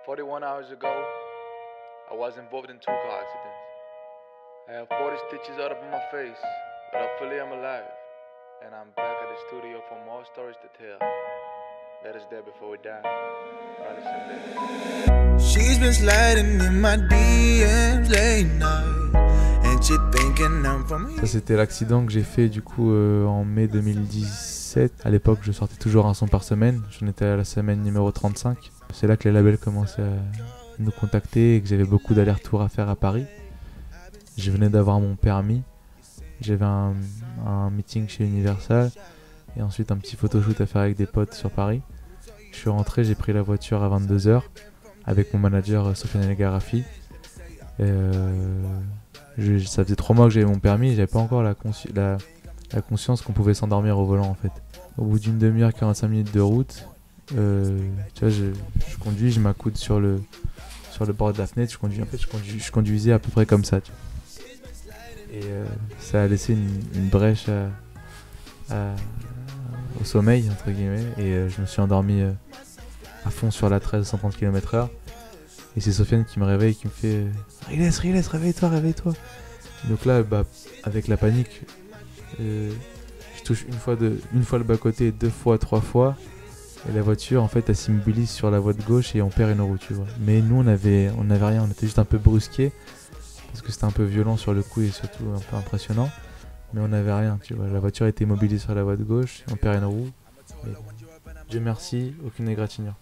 41 hours ago, I was involved in 2 car accidents. I have 40 stitches out of my face, but hopefully I'm alive. And I'm back at the studio for more stories to tell. Let us there before we die. She's been sliding in my DMs late night, and she thinking I'm from here. Ça c'était l'accident que j'ai fait du coup en mai 2017. À l'époque je sortais toujours un son par semaine, j'en étais à la semaine numéro 35. C'est là que les labels commençaient à nous contacter et que j'avais beaucoup d'allers-retours à faire à Paris. Je venais d'avoir mon permis, j'avais un meeting chez Universal et ensuite un petit photoshoot à faire avec des potes sur Paris. Je suis rentré, j'ai pris la voiture à 22h avec mon manager Sofiane El Garafi. Ça faisait 3 mois que j'avais mon permis et j'avais pas encore la conscience qu'on pouvait s'endormir au volant en fait. Au bout d'une demi-heure, 45 minutes de route, tu vois, je conduis, je m'accoude sur le bord de la fenêtre, je conduisais à peu près comme ça. Tu vois. Et ça a laissé une brèche au sommeil entre guillemets et je me suis endormi à fond sur la 13 130 km/h et c'est Sofiane qui me réveille et qui me fait Riles, réveille-toi. Et donc là avec la panique je touche une fois le bas-côté, 2 fois, 3 fois et la voiture en fait elle s'immobilise sur la voie de gauche et on perd une roue, tu vois. Mais nous on avait rien, on était juste un peu brusqués parce que c'était un peu violent sur le coup et surtout un peu impressionnant. Mais on n'avait rien, tu vois. La voiture était immobilisée sur la voie de gauche, on perd une roue. Et Dieu merci, aucune égratignure.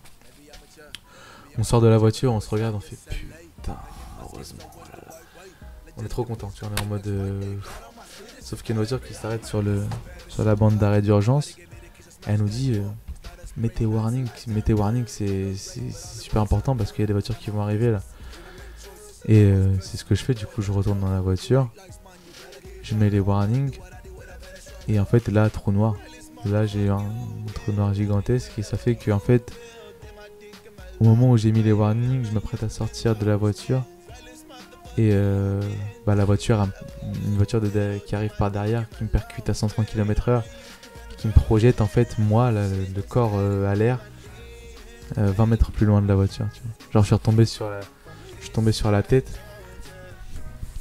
On sort de la voiture, on se regarde, on fait putain, heureusement. Voilà. On est trop content, tu vois, on est en mode. Sauf qu'il y a une voiture qui s'arrête sur la bande d'arrêt d'urgence. Elle nous dit mettez warning, c'est super important parce qu'il y a des voitures qui vont arriver là. Et c'est ce que je fais, du coup je retourne dans la voiture. Je mets les warnings et en fait là trou noir. Là j'ai un trou noir gigantesque et ça fait que en fait au moment où j'ai mis les warnings, je m'apprête à sortir de la voiture et la voiture, une voiture qui arrive par derrière, qui me percute à 130 km/h, qui me projette en fait moi le corps à l'air 20 mètres plus loin de la voiture. Tu vois. Genre je suis tombé sur la tête.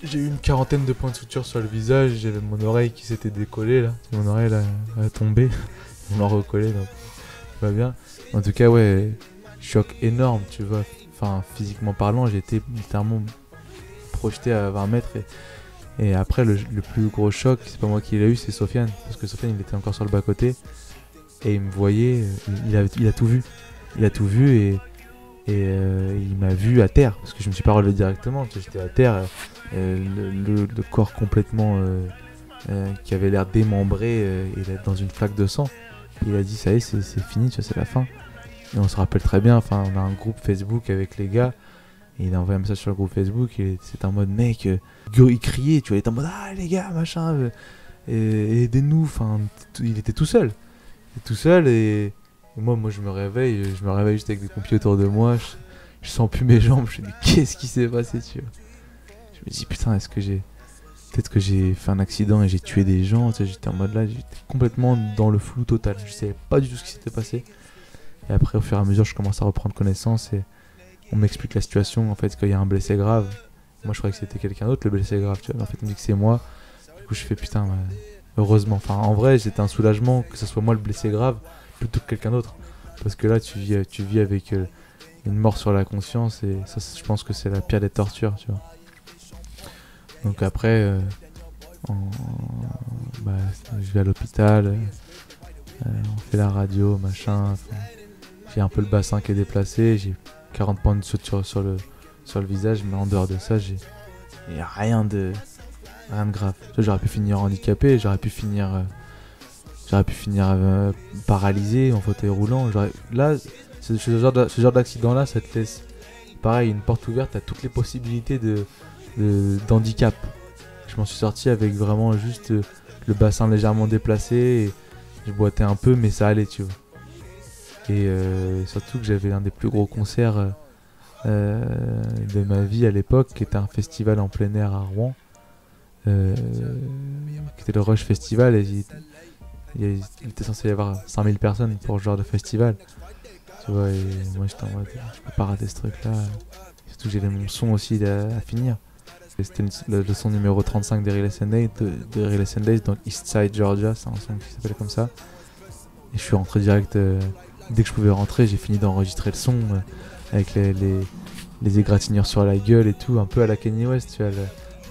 J'ai eu une quarantaine de points de suture sur le visage, j'avais mon oreille qui s'était décollée là, mon oreille là, a tombé, on l'a recollé donc tout va bien. En tout cas ouais, choc énorme tu vois, enfin physiquement parlant j'étais littéralement projeté à 20 mètres et après le plus gros choc, c'est pas moi qui l'ai eu, c'est Sofiane, parce que Sofiane il était encore sur le bas côté et il me voyait, il a tout vu et il m'a vu à terre, parce que je me suis pas relevé directement, tu sais, j'étais à terre. Le corps complètement qui avait l'air démembré et dans une flaque de sang. Et il a dit ça y est, c'est fini, tu vois, c'est la fin. Et on se rappelle très bien, enfin on a un groupe Facebook avec les gars et il a envoyé un message sur le groupe Facebook et c'était en mode mec, il criait, tu vois, il était en mode ah les gars machin, aidez-nous, enfin il était tout seul et moi je me réveille juste avec des pompiers autour de moi, je sens plus mes jambes, je me dis qu'est-ce qui s'est passé, tu vois. Je me dis putain, peut-être que j'ai fait un accident et j'ai tué des gens, tu sais, j'étais en mode là, j'étais complètement dans le flou total, je savais pas du tout ce qui s'était passé. Et après au fur et à mesure je commence à reprendre connaissance et on m'explique la situation, en fait qu'il y a un blessé grave. Moi je croyais que c'était quelqu'un d'autre le blessé grave, tu vois, mais en fait on me dit que c'est moi. Du coup je fais putain, heureusement, enfin en vrai c'était un soulagement que ce soit moi le blessé grave plutôt que quelqu'un d'autre. Parce que là tu vis avec une mort sur la conscience et ça je pense que c'est la pire des tortures, tu vois. Donc après, je vais à l'hôpital, on fait la radio, machin. J'ai un peu le bassin qui est déplacé, j'ai 40 points de suture sur le visage, mais en dehors de ça, il n'y a rien de grave. J'aurais pu finir handicapé, j'aurais pu finir paralysé en fauteuil roulant. Là, ce genre d'accident-là, ça te laisse pareil une porte ouverte à toutes les possibilités d'handicap. Je m'en suis sorti avec vraiment juste le bassin légèrement déplacé et je boitais un peu mais ça allait, tu vois. Et surtout que j'avais l'un des plus gros concerts de ma vie à l'époque, qui était un festival en plein air à Rouen, qui était le Rush Festival et il était censé y avoir 5000 personnes pour ce genre de festival. Tu vois, et moi j'étais en mode, je peux pas rater ce truc-là. Surtout que j'avais mon son aussi à finir. Et c'était le son numéro 35 des Relay Sundays, donc Eastside Georgia, c'est un son qui s'appelle comme ça. Et je suis rentré direct, dès que je pouvais rentrer, j'ai fini d'enregistrer le son avec les égratignures sur la gueule et tout, un peu à la Kanye West, tu vois,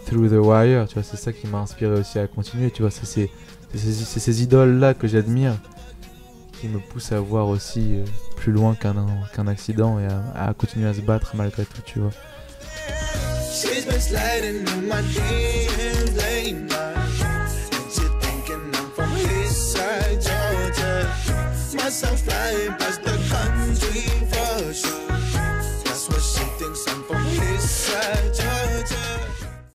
Through the Wire, tu vois, c'est ça qui m'a inspiré aussi à continuer, tu vois, c'est ces idoles-là que j'admire qui me poussent à voir aussi plus loin qu'un accident et à continuer à se battre malgré tout, tu vois. She's been sliding in my DMs late night.